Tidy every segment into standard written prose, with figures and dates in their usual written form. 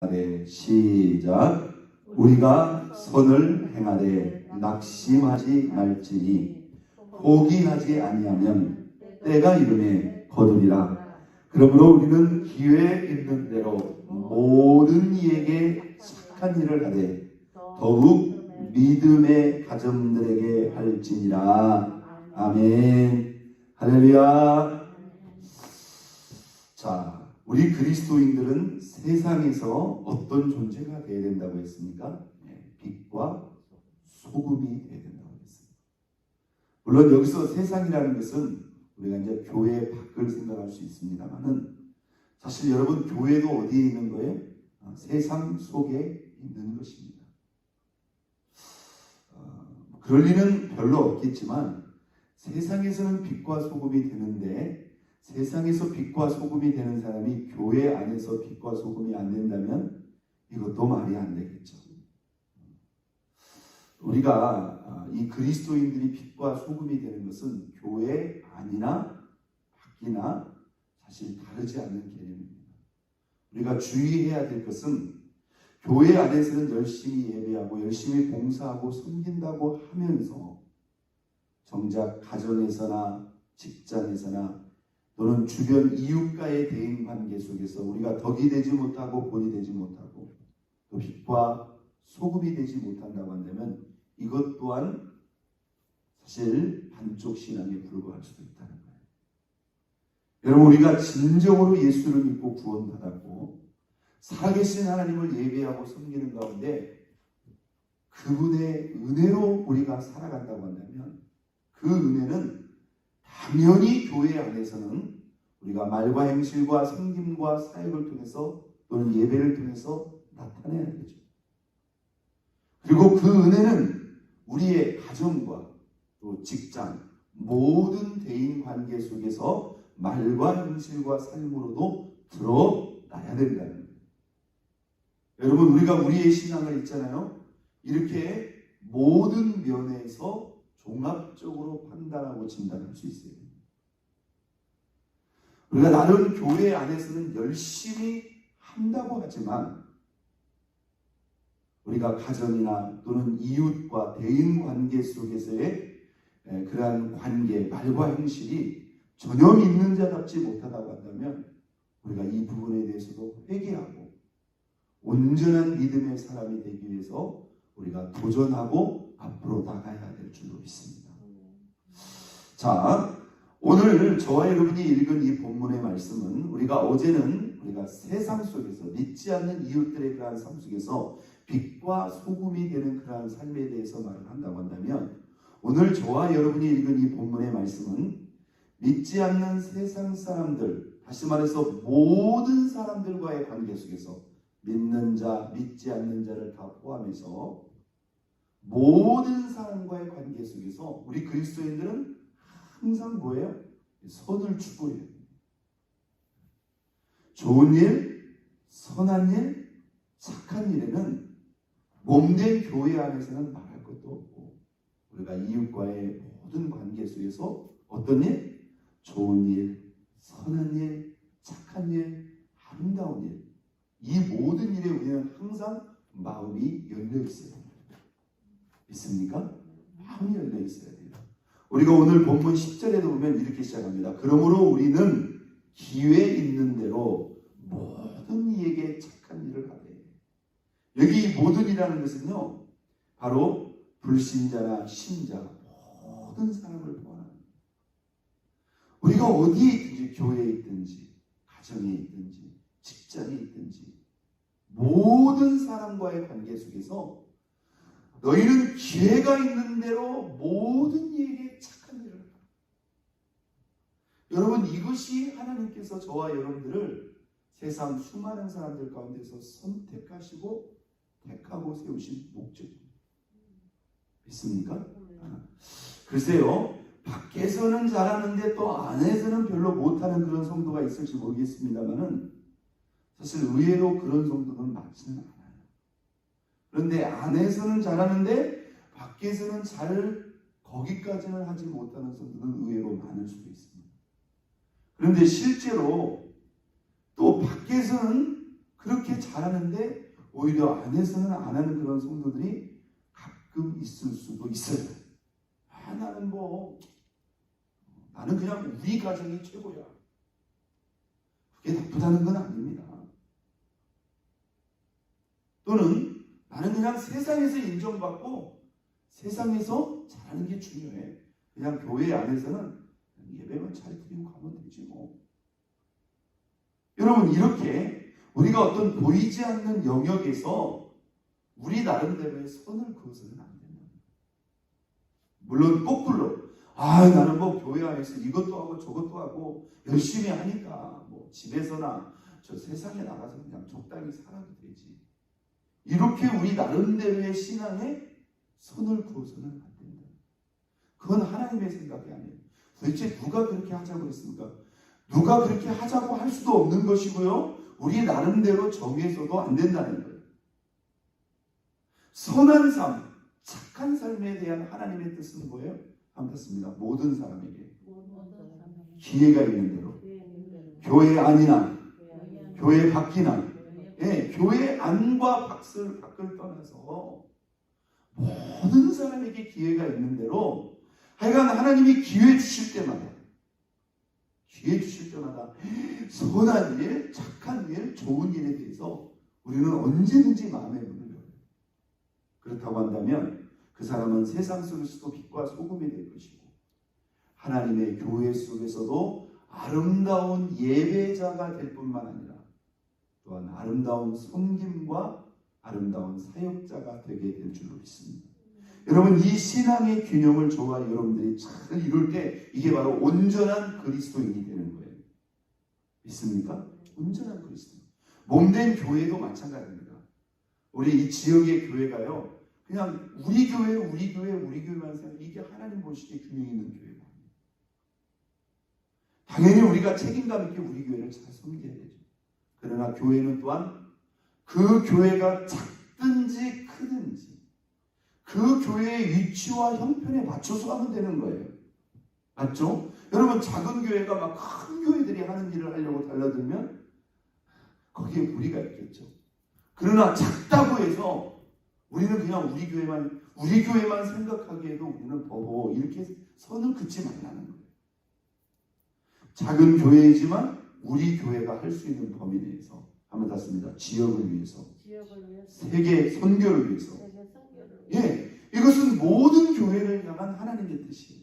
네, 시작. 우리가 선을 행하되 낙심하지 말지니 포기하지 아니하면 때가 이르매 거두리라. 그러므로 우리는 기회 있는 대로 모든 이에게 착한 일을 하되 더욱 믿음의 가정들에게 할지니라. 아멘. 할렐루야. 자, 우리 그리스도인들은 세상에서 어떤 존재가 되어야 된다고 했습니까? 빛과 소금이 되어야 된다고 했습니다. 물론 여기서 세상이라는 것은 우리가 이제 교회 밖을 생각할 수 있습니다만은 사실 여러분 교회도 어디에 있는 거예요? 세상 속에 있는 것입니다. 그럴 리는 별로 없겠지만 세상에서는 빛과 소금이 되는데 세상에서 빛과 소금이 되는 사람이 교회 안에서 빛과 소금이 안 된다면 이것도 말이 안 되겠죠. 우리가 이 그리스도인들이 빛과 소금이 되는 것은 교회 안이나 밖이나 사실 다르지 않는 개념입니다. 우리가 주의해야 될 것은 교회 안에서는 열심히 예배하고 열심히 봉사하고 섬긴다고 하면서 정작 가정에서나 직장에서나 또는 주변 이웃과의 대인관계 속에서 우리가 덕이 되지 못하고 본이 되지 못하고 또 빛과 소금이 되지 못한다고 한다면 이것 또한 사실 반쪽 신앙에 불과할 수도 있다는 거예요. 여러분 우리가 진정으로 예수를 믿고 구원받았고 살아계신 하나님을 예배하고 섬기는 가운데 그분의 은혜로 우리가 살아간다고 한다면 그 은혜는 당연히 교회 안에서는 우리가 말과 행실과 섬김과 사역을 통해서 또는 예배를 통해서 나타내야 되죠. 그리고 그 은혜는 우리의 가정과 또 직장 모든 대인관계 속에서 말과 행실과 삶으로도 드러나야 된다는 거예요. 여러분 우리가 우리의 신앙을 있잖아요. 이렇게 모든 면에서 종합적으로 판단하고 진단할 수 있어요. 우리가 나름 교회 안에서는 열심히 한다고 하지만 우리가 가정이나 또는 이웃과 대인관계 속에서의 그러한 관계, 말과 행실이 전혀 믿는 자답지 못하다고 한다면 우리가 이 부분에 대해서도 회개하고 온전한 믿음의 사람이 되기 위해서 우리가 도전하고 앞으로 나가야 될 줄로 믿습니다. 자, 오늘 저와 여러분이 읽은 이 본문의 말씀은 어제는 우리가 세상 속에서 믿지 않는 이웃들의 그러한 삶 속에서 빛과 소금이 되는 그러한 삶에 대해서 말을 한다고 한다면 오늘 저와 여러분이 읽은 이 본문의 말씀은 믿지 않는 세상 사람들, 다시 말해서 모든 사람들과의 관계 속에서 믿는 자, 믿지 않는 자를 다 포함해서 모든 사람과의 관계 속에서 우리 그리스도인들은 항상 뭐예요? 선을 추구해요. 좋은 일, 선한 일, 착한 일에는 몸된 교회 안에서는 말할 것도 없고 우리가 이웃과의 모든 관계 속에서 어떤 일? 좋은 일, 선한 일, 착한 일, 아름다운 일, 이 모든 일에 우리는 항상 마음이 열려 있어요. 있습니까? 마음이 열려 있어야 돼요. 우리가 오늘 본문 10절에도 보면 이렇게 시작합니다. 그러므로 우리는 기회 있는 대로 모든 이에게 착한 일을 하되. 여기 모든이라는 것은요 바로 불신자나 신자 모든 사람을 포함합니다. 우리가 어디에 있든지 교회에 있든지 가정에 있든지 직장에 있든지 모든 사람과의 관계 속에서 너희는 기회가 있는 대로 모든 이에게 착한 일을 하라. 여러분 이것이 하나님께서 저와 여러분들을 세상 수많은 사람들 가운데서 선택하시고 택하고 세우신 목적입니다. 믿습니까? 글쎄요 밖에서는 잘하는데 또 안에서는 별로 못하는 그런 성도가 있을지 모르겠습니다만은 사실 의외로 그런 성도는 많지는 않아요. 그런데 안에서는 잘하는데 밖에서는 잘 거기까지는 하지 못하는 성도는 의외로 많을 수도 있습니다. 그런데 실제로 또 밖에서는 그 그렇게 잘하는데 오히려 안에서는 안 하는 그런 성도들이 가끔 있을 수도 있어요. 나는 그냥 우리 가정이 최고야. 그게 나쁘다는 건 아닙니다. 또는 나는 그냥 세상에서 인정받고 세상에서 잘하는 게 중요해. 그냥 교회 안에서는 예배만 잘 드리고 가면 되지 뭐. 여러분, 이렇게 우리가 어떤 보이지 않는 영역에서 우리 나름대로의 선을 그어서는 안 된다. 물론 거꾸로 나는 뭐 교회 안에서 이것도 하고 저것도 하고 열심히 하니까 뭐 집에서나 저 세상에 나가서 그냥 적당히 살아도 되지. 이렇게 우리 나름대로의 신앙에 선을 그어서는 안 된다. 그건 하나님의 생각이 아니에요. 도대체 누가 그렇게 하자고 했습니까? 누가 그렇게 하자고 할 수도 없는 것이고요. 우리 나름대로 정해서도 안 된다는 거예요. 선한 삶, 착한 삶에 대한 하나님의 뜻은 뭐예요? 반갑습니다. 모든 사람에게 기회가 있는 대로, 교회 안이나 교회 밖이나, 교회 안과 밖을 떠나서 모든 사람에게 기회가 있는 대로 하여간 하나님이 기회 주실 때마다 선한 일, 착한 일, 좋은 일에 대해서 우리는 언제든지 마음의 문을 열어요. 그렇다고 한다면 그 사람은 세상 속에서도 빛과 소금이 될 것이고 하나님의 교회 속에서도 아름다운 예배자가 될 뿐만 아니라 또한 아름다운 섬김과 아름다운 사역자가 되게 될 줄로 믿습니다. 여러분, 이 신앙의 균형을 저와 여러분들이 잘 이룰 때 이게 바로 온전한 그리스도인이 되는 거예요. 믿습니까? 온전한 그리스도인. 몸된 교회도 마찬가지입니다. 우리 이 지역의 교회가요, 그냥 우리 교회만 생각하면 이게 하나님 보시기에 균형 있는 교회가 아니에요. 당연히 우리가 책임감 있게 우리 교회를 잘 섬겨야 되죠. 그러나 교회는 또한 그 교회가 작든지 크든지 그 교회의 위치와 형편에 맞춰서 하면 되는 거예요. 맞죠? 여러분, 작은 교회가 막 큰 교회들이 하는 일을 하려고 달려들면 거기에 무리가 있겠죠. 그러나 작다고 해서 우리는 그냥 우리 교회만 생각하기에도 우리는 버버 이렇게 선을 긋지 말라는 거예요. 작은 교회이지만 우리 교회가 할 수 있는 범위 내에서 한번 닿습니다. 지역을 위해서, 세계 선교를 위해서. 이것은 모든 교회를 향한 하나님의 뜻이에요.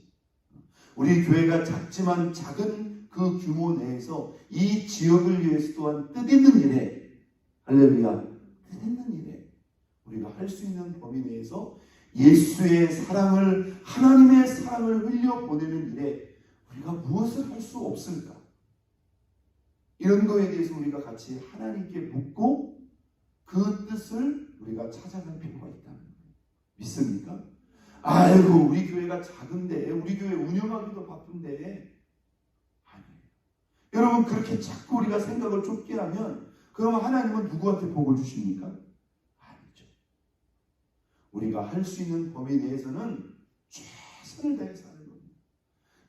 우리 교회가 작지만 작은 그 규모 내에서 이 지역을 위해서 또한 뜻있는 일에, 할렐루야, 뜻있는 일에 우리가 할 수 있는 범위 내에서 예수의 사랑을, 하나님의 사랑을 흘려보내는 일에 우리가 무엇을 할 수 없을까? 이런 거에 대해서 우리가 같이 하나님께 묻고 그 뜻을 우리가 찾아갈 필요가 있다는 거예요. 믿습니까? 아이고, 우리 교회가 작은데, 우리 교회 운영하기도 바쁜데. 아니에요. 여러분, 그렇게 자꾸 우리가 생각을 좁게 하면 그러면 하나님은 누구한테 복을 주십니까? 아니죠. 우리가 할 수 있는 범위 내에서는 최선을 다해서 하는 겁니다.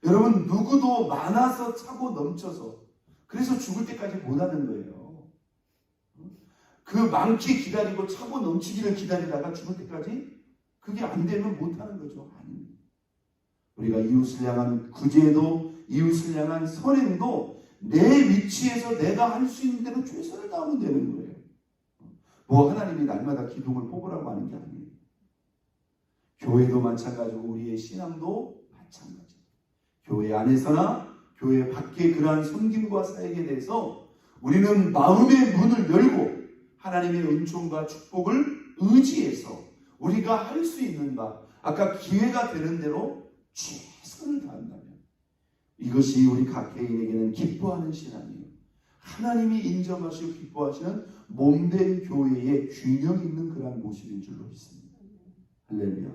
여러분, 누구도 많아서 차고 넘쳐서 그래서 죽을 때까지 못하는 거예요. 그 많기 기다리고 차고 넘치기를 기다리다가 죽을 때까지 그게 안 되면 못하는 거죠. 아닙니다. 우리가 이웃을 향한 구제도, 이웃을 향한 선행도 내 위치에서 내가 할 수 있는 대로 최선을 다하면 되는 거예요. 뭐 하나님이 날마다 기둥을 뽑으라고 하는 게 아니에요. 교회도 마찬가지고 우리의 신앙도 마찬가지예요. 교회 안에서나 교회 밖에 그러한 섬김과 사역에 대해서 우리는 마음의 문을 열고 하나님의 은총과 축복을 의지해서 우리가 할 수 있는 바, 아까 기회가 되는 대로 최선을 다한다면 이것이 우리 각 개인에게는 기뻐하는 신앙이에요. 하나님이 인정하시고 기뻐하시는 몸된 교회의 균형 있는 그러한 모습인 줄로 믿습니다. 할렐루야.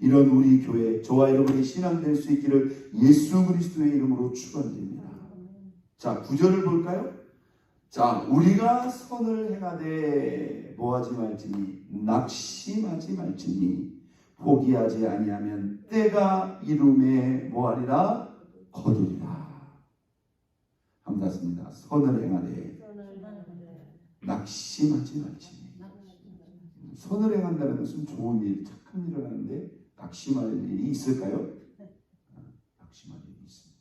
이런 우리 교회, 저와 여러분이 신앙 될 수 있기를 예수 그리스도의 이름으로 축원드립니다. 자, 9절을 볼까요? 자, 우리가 선을 행하되 뭐하지 말지니 낙심하지 말지니 포기하지 아니하면 때가 이름에 뭐하리라? 거두리라. 함께 하겠습니다. 선을 행하되 낙심하지 말지. 선을 행한다는 것은 좋은 일, 착한 일을 하는데 낙심할 일이 있을까요? 낙심할 일이 있습니다.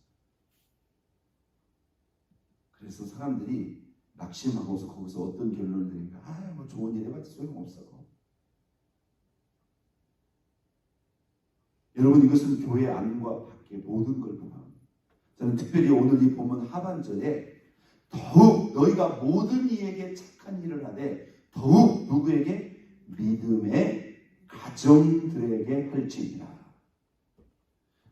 그래서 사람들이 낙심하고서 거기서 어떤 결론을 내니까 뭐 좋은 일 해봤자 소용없어. 여러분, 이것은 교회 안과 밖의 모든 걸 포함합니다. 저는 특별히 오늘 이 본문 하반절에 더욱 너희가 모든 이에게 착한 일을 하되 더욱 누구에게? 믿음의 가정들에게 할지니라.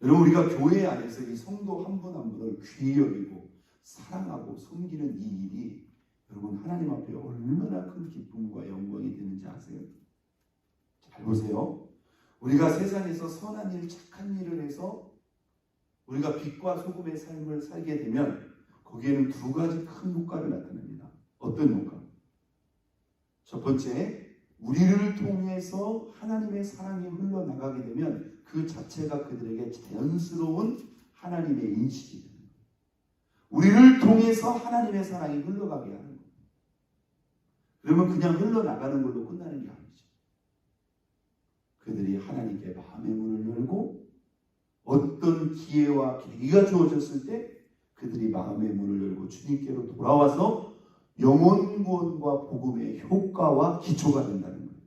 여러분, 우리가 교회 안에서 이 성도 한 분 한 분을 귀히 여기고 사랑하고 섬기는 이 일이 여러분 하나님 앞에 얼마나 큰 기쁨과 영광이 되는지 아세요? 잘 보세요. 우리가 세상에서 선한 일, 착한 일을 해서 우리가 빛과 소금의 삶을 살게 되면 거기에는 두 가지 큰 효과를 나타냅니다. 어떤 효과? 첫 번째, 우리를 통해서 하나님의 사랑이 흘러나가게 되면 그 자체가 그들에게 자연스러운 하나님의 인식이 됩니다. 우리를 통해서 하나님의 사랑이 흘러가게 하는 거예요. 그러면 그냥 흘러나가는 걸로 끝나는 게 아니죠. 그들이 하나님께 마음의 문을 열고 어떤 기회와 계기가 주어졌을 때 그들이 마음의 문을 열고 주님께로 돌아와서 영혼 구원과 복음의 효과와 기초가 된다는 거예요.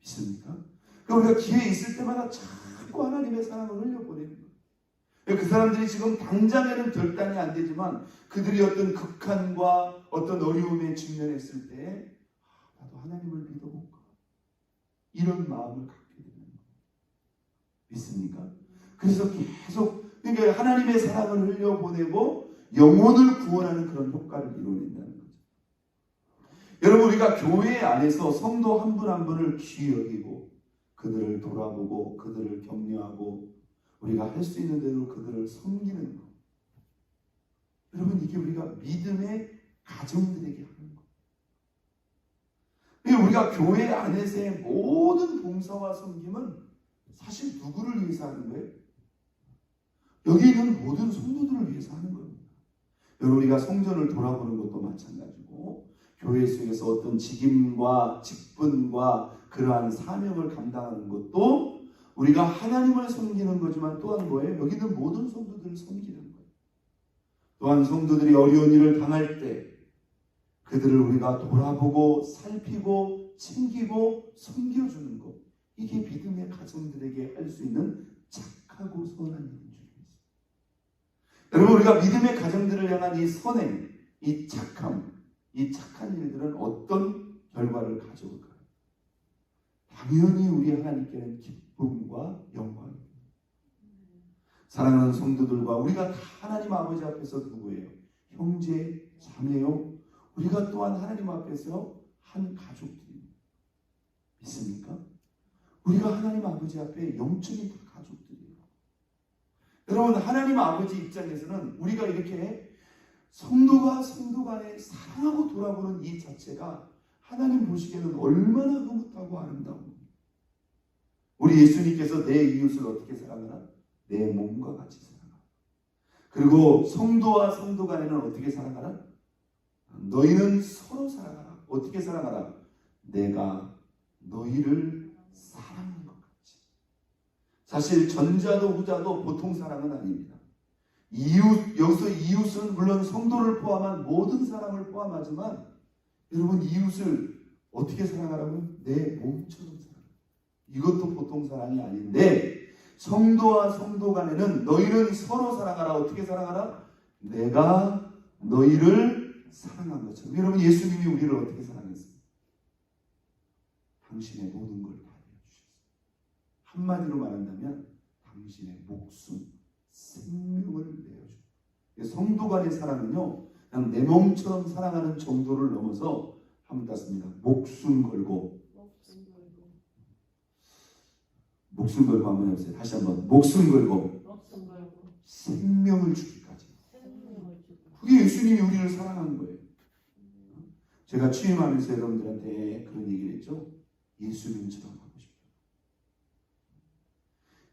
믿습니까? 그러니까 우리가 기회 있을 때마다 자꾸 하나님의 사랑을 흘려보내는 거예요. 그 사람들이 지금 당장에는 결단이 안 되지만 그들이 어떤 극한과 어떤 어려움에 직면했을 때 나도 하나님을 믿어볼까? 이런 마음을 갖게 되는 거예요. 믿습니까? 그래서 계속 그러니까 하나님의 사랑을 흘려보내고 영혼을 구원하는 그런 효과를 이뤄낸다는 거죠. 여러분, 우리가 교회 안에서 성도 한 분 한 분을 귀히 여기고 그들을 돌아보고 그들을 격려하고 우리가 할 수 있는 대로 그들을 섬기는 것. 여러분, 이게 우리가 믿음의 가정들에게 하는 것. 우리가 교회 안에서의 모든 봉사와 섬김은 사실 누구를 위해서 하는 거예요? 여기 있는 모든 성도들을 위해서 하는 겁니다. 여러분, 우리가 성전을 돌아보는 것도 마찬가지고 교회 속에서 어떤 직임과 직분과 그러한 사명을 감당하는 것도 우리가 하나님을 섬기는 거지만 또한 뭐예요? 여기 있는 모든 성도들을 섬기는 거예요. 또한 성도들이 어려운 일을 당할 때 그들을 우리가 돌아보고 살피고 챙기고 섬겨주는 것, 이게 믿음의 가정들에게 할 수 있는 착하고 선한 일인 줄 믿습니다. 여러분, 우리가 믿음의 가정들을 향한 이 선행, 이 착함, 이 착한 일들은 어떤 결과를 가져올까요? 당연히 우리 하나님께는 기쁨과 영광입니다. 사랑하는 성도들과 우리가 다 하나님 아버지 앞에서 누구예요? 형제, 자매요. 우리가 또한 하나님 앞에서 한 가족들입니다. 믿습니까? 우리가 하나님 아버지 앞에 영적인 다 가족들이에요. 여러분, 하나님 아버지 입장에서는 우리가 이렇게 성도가 성도 간에 사랑하고 돌아보는 이 자체가 하나님 보시기에는 얼마나 흐뭇하고 아름다운. 우리 예수님께서 내 이웃을 어떻게 사랑하나? 내 몸과 같이 사랑하라. 그리고 성도와 성도 간에는 어떻게 사랑하라? 너희는 서로 사랑하라. 어떻게 사랑하라? 내가 너희를 사랑하는 것 같이. 사실 전자도 후자도 보통 사랑은 아닙니다. 여기서 이웃은 물론 성도를 포함한 모든 사람을 포함하지만 여러분, 이웃을 어떻게 사랑하라고요? 내 몸처럼 사랑하라. 이것도 보통 사랑이 아닌데 성도와 성도 간에는 너희는 서로 사랑하라. 어떻게 사랑하라? 내가 너희를 사랑한 것처럼. 여러분, 예수님이 우리를 어떻게 사랑했어요? 당신의 모든 걸 다 내어주셨어요. 한마디로 말한다면 당신의 목숨, 생명을 내어주셨어요. 성도 간의 사랑은요, 그냥 내 몸처럼 사랑하는 정도를 넘어서 한번 땄습니다. 목숨 걸고 한번 해보세요. 다시 한번 목숨 걸고 생명을 주기까지. 그게 예수님이 우리를 사랑하는 거예요. 제가 취임하면서 여러분들한테 그런 얘기를 했죠. 예수님처럼 하고 싶어요.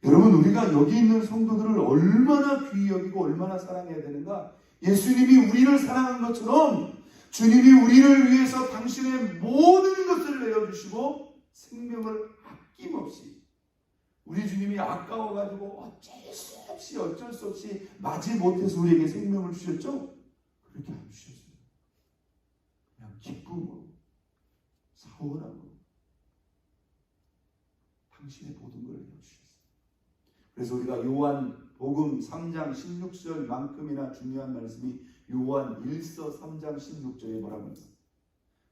여러분, 우리가 여기 있는 성도들을 얼마나 귀히 여기고 얼마나 사랑해야 되는가? 예수님이 우리를 사랑한 것처럼 주님이 우리를 위해서 당신의 모든 것을 내어주시고 생명을 아낌없이, 우리 주님이 아까워가지고 어쩔 수 없이 마지 못해서 우리에게 생명을 주셨죠? 그렇게 안 주셨어요. 그냥 기쁨으로, 사원함으로 당신의 모든 걸 내어주셨어요. 그래서 우리가 요한복음 3장 16절만큼이나 중요한 말씀이 요한 1서 3장 16절에 뭐라고 했어요?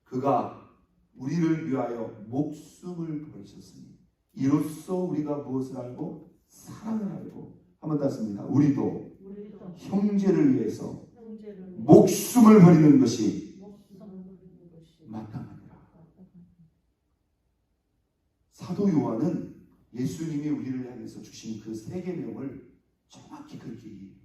그가 우리를 위하여 목숨을 버리셨으니 이로써 우리가 무엇을 알고? 사랑을 알고. 한번 땄습니다. 우리도 형제를 위해서 목숨을 버리는 것이 마땅하니라. 사도 요한은 예수님이 우리를 향해서 주신 그 세 계명을 정확히 그렇게 얘기합니다.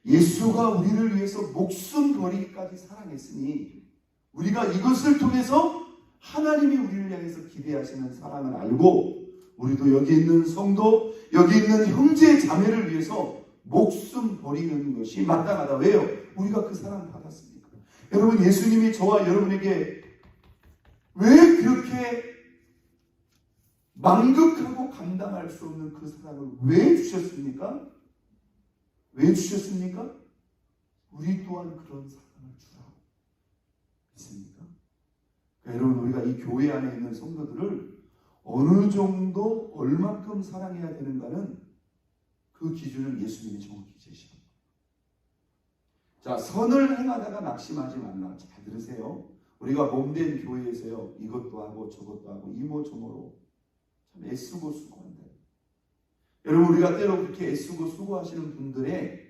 예수가 우리를 위해서 목숨 버리기까지 사랑했으니 우리가 이것을 통해서 하나님이 우리를 향해서 기대하시는 사랑을 알고 우리도 여기 있는 성도, 여기 있는 형제 자매를 위해서 목숨 버리는 것이 마땅하다. 왜요? 우리가 그 사랑 받았습니까? 여러분, 예수님이 저와 여러분에게 왜 그렇게 만극하고 감당할 수 없는 그 사랑을 왜 주셨습니까? 왜 주셨습니까? 우리 또한 그런 사랑을 주라고 믿습니까? 그러니까 여러분, 우리가 이 교회 안에 있는 성도들을 어느 정도 얼마큼 사랑해야 되는가는 그 기준을 예수님이 정확히 제시합니다. 자, 선을 행하다가 낙심하지 말라. 잘 들으세요. 우리가 몸된 교회에서요, 이것도 하고 저것도 하고 이모저모로 참 애쓰고 수고한다. 여러분, 우리가 때로 그렇게 애쓰고 수고하시는 분들의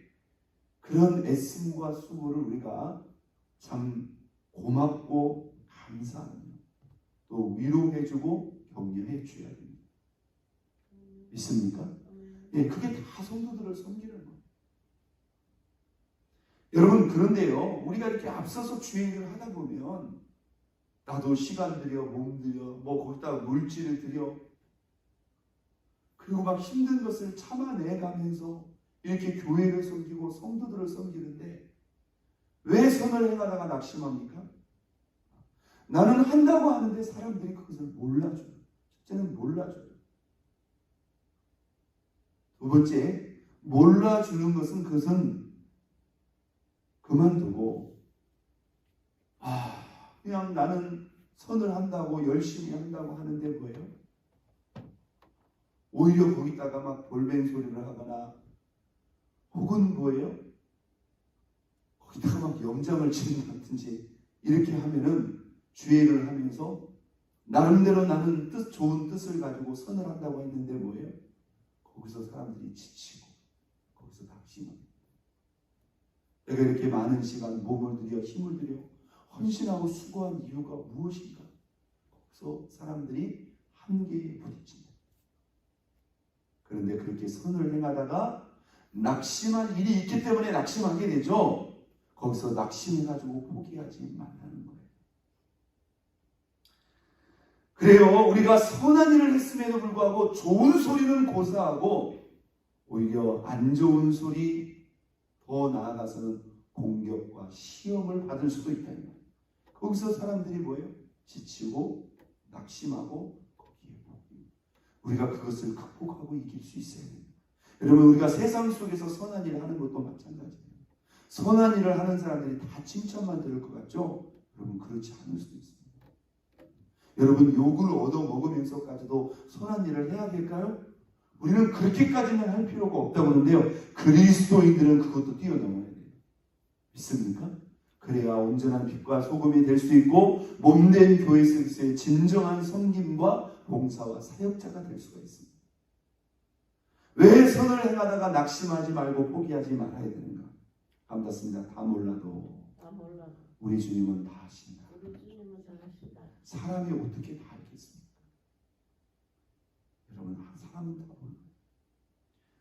그런 애씀과 수고를 우리가 참 고맙고 감사하며 또 위로해주고 격려해 줘야 됩니다. 믿습니까? 예, 그게 다 성도들을 섬기는 거예요. 여러분, 그런데요, 우리가 이렇게 앞서서 주행을 하다 보면 나도 시간 들여, 몸 들여, 뭐 거기다가 물질을 들여, 그리고 막 힘든 것을 참아내가면서 이렇게 교회를 섬기고 성도들을 섬기는데 왜 선을 행하다가 낙심합니까? 나는 한다고 하는데 사람들이 그것을 몰라줘요. 첫째는 몰라줘요. 두 번째, 몰라주는 것은 그것은 그만두고 그냥 나는 선을 한다고 열심히 한다고 하는데 뭐예요? 오히려 거기다가 막 볼멘 소리를 하거나 혹은 뭐예요? 거기다가 막 염장을 짓는다든지 이렇게 하면은 주의를 하면서 나름대로 나는 좋은 뜻을 가지고 선을 한다고 했는데 뭐예요? 거기서 사람들이 지치고 거기서 낙심합니다. 내가 이렇게 많은 시간 몸을 들여 힘을 들여 헌신하고 수고한 이유가 무엇인가? 거기서 사람들이 한계에 부딪힌다. 그런데 그렇게 선을 행하다가 낙심한 일이 있기 때문에 낙심하게 되죠. 거기서 낙심해가지고 포기하지 말라는 거예요. 그래요. 우리가 선한 일을 했음에도 불구하고 좋은 소리는 고사하고 오히려 안 좋은 소리, 더 나아가서는 공격과 시험을 받을 수도 있다는 거예요. 거기서 사람들이 뭐예요? 지치고 낙심하고 거기에 포기. 우리가 그것을 극복하고 이길 수 있어야 됩니다. 여러분, 우리가 세상 속에서 선한 일을 하는 것도 마찬가지예요. 선한 일을 하는 사람들이 다 칭찬만 들을 것 같죠? 여러분, 그렇지 않을 수도 있습니다. 여러분, 욕을 얻어먹으면서까지도 선한 일을 해야 될까요? 우리는 그렇게까지는 할 필요가 없다고 하는데요. 그리스도인들은 그것도 뛰어넘어야 돼요. 믿습니까? 그래야 온전한 빛과 소금이 될 수 있고 몸된 교회 속에서의 진정한 섬김과 봉사와 사역자가 될 수가 있습니다. 왜 선을 행하다가 낙심하지 말고 포기하지 말아야 되는가? 감사합니다. 다 몰라도 우리 주님은 다 아신다. 사람이 어떻게 다 알겠습니까? 여러분, 사람은 다 몰라요.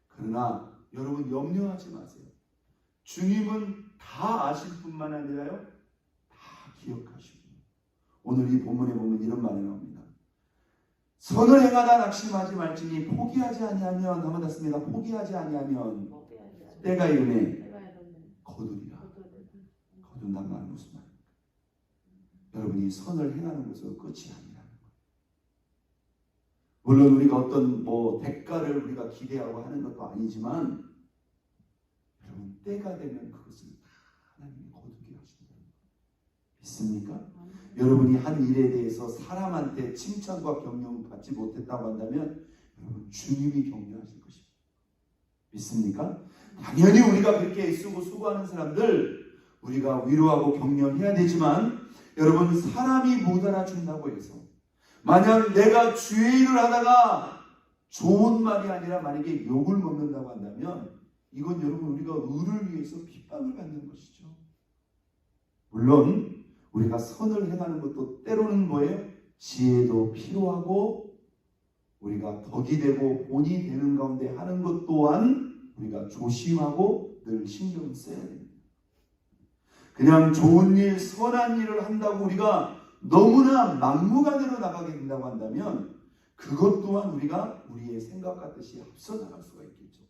그러나 여러분 염려하지 마세요. 주님은 다 아실 뿐만 아니라요, 다 기억하시고. 오늘 이 본문에 보면 이런 말이 나옵니다. 선을 행하다 낙심하지 말지니 포기하지 아니하면, 한번 닫습니다. 포기하지 아니하면 때가 이르네 거두리라. 거둔단 말은 무슨 말입니까? 여러분이 선을 행하는 것으로 끝이 아니라는 거예요. 물론 우리가 어떤 대가를 우리가 기대하고 하는 것도 아니지만 여러분 때가 되면 그것을 다 하나님이 거두게 하신다는 거예요. 믿습니까? 여러분이 한 일에 대해서 사람한테 칭찬과 격려를 받지 못했다고 한다면 여러분 주님이 격려하실 것입니다. 믿습니까? 당연히 우리가 그렇게 애쓰고 수고하는 사람들 우리가 위로하고 격려해야 되지만 여러분 사람이 못 알아준다고 해서 만약 내가 주의 일을 하다가 좋은 말이 아니라 만약에 욕을 먹는다고 한다면 이건 여러분 우리가 의를 위해서 핍박을 받는 것이죠. 물론 우리가 선을 행하는 것도 때로는 뭐예요? 지혜도 필요하고 우리가 덕이 되고 본이 되는 가운데 하는 것 또한 우리가 조심하고 늘 신경을 써야 됩니다. 그냥 좋은 일, 선한 일을 한다고 우리가 너무나 막무가내로 나가게 된다고 한다면 그것 또한 우리가 우리의 생각 같듯이 앞서 나갈 수가 있겠죠.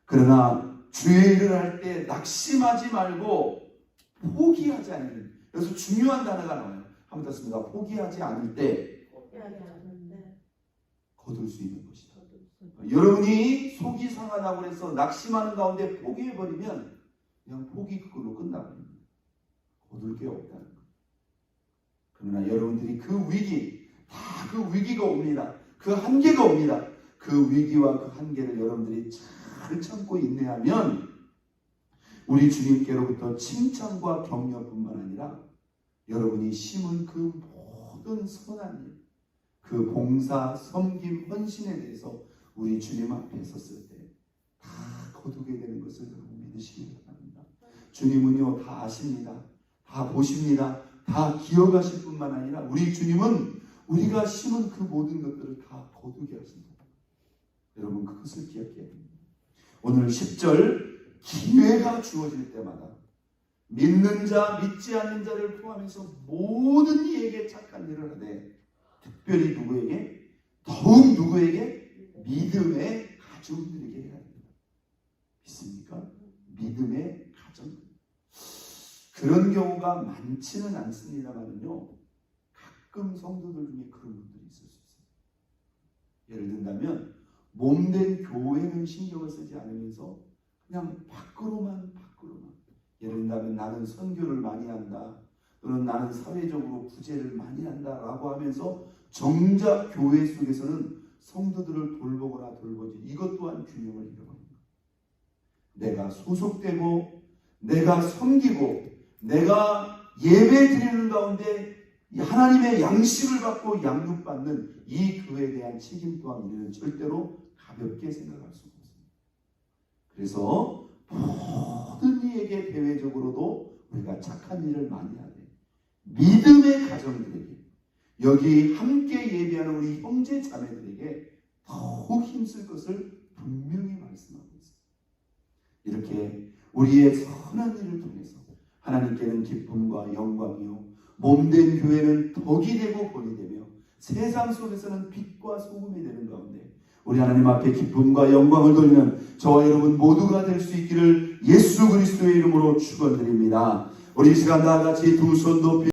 그러나 주의 일을 할 때 낙심하지 말고 포기하지 않는, 여기서 중요한 단어가 나와요. 한번 더 씁니다. 포기하지 않을 때 거둘 수 있는 것이다. 여러분이 속이 상하다고 해서 낙심하는 가운데 포기해버리면 그냥 포기 그걸로 끝나버립니다. 거둘 게 없다는 거예요. 그러나 여러분들이 그 위기, 다 그 위기가 옵니다. 그 한계가 옵니다. 그 위기와 그 한계를 여러분들이 잘 참고 인내하면 우리 주님께로부터 칭찬과 격려뿐만 아니라 여러분이 심은 그 모든 선한 일, 그 봉사, 섬김, 헌신에 대해서 우리 주님 앞에 섰을 때 다 거두게 되는 것을 여러분 믿으시기 바랍니다. 주님은요 다 아십니다. 다 보십니다. 다 기억하실 뿐만 아니라 우리 주님은 우리가 심은 그 모든 것들을 다 거두게 하신다. 여러분 그것을 기억해야 됩니다. 오늘 10절 기회가 주어질 때마다 믿는 자, 믿지 않는 자를 포함해서 모든 이에게 착한 일을 하되 특별히 누구에게? 더욱 누구에게? 믿음의 가정들에게 해야 합니다. 믿습니까? 믿음의 가정. 그런 경우가 많지는 않습니다만요. 가끔 성도들 중에 그런 분들이 있을 수 있어요. 예를 든다면 몸된 교회는 신경을 쓰지 않으면서 그냥 밖으로만 예를 든다면 나는 선교를 많이 한다 또는 나는 사회적으로 구제를 많이 한다라고 하면서 정작 교회 속에서는 성도들을 돌보거나 돌보지 이것 또한 균형을 잃어버립니다. 내가 소속되고 내가 섬기고 내가 예배 드리는 가운데 하나님의 양식을 받고 양육받는 이 교회에 대한 책임 또한 우리는 절대로 가볍게 생각할 수가 없습니다. 그래서 모든 이에게 대외적으로도 우리가 착한 일을 많이 하되 믿음의 가정들에게 여기 함께 예배하는 우리 형제 자매들에게 더욱 힘쓸 것을 분명히 말씀하고 있습니다. 이렇게 우리의 선한 일을 통해서 하나님께는 기쁨과 영광이요 몸된 교회는 덕이 되고 본이 되며 세상 속에서는 빛과 소금이 되는 가운데 우리 하나님 앞에 기쁨과 영광을 돌리는 저와 여러분 모두가 될 수 있기를 예수 그리스도의 이름으로 축원드립니다. 우리 이 시간 다 같이 두 손 높이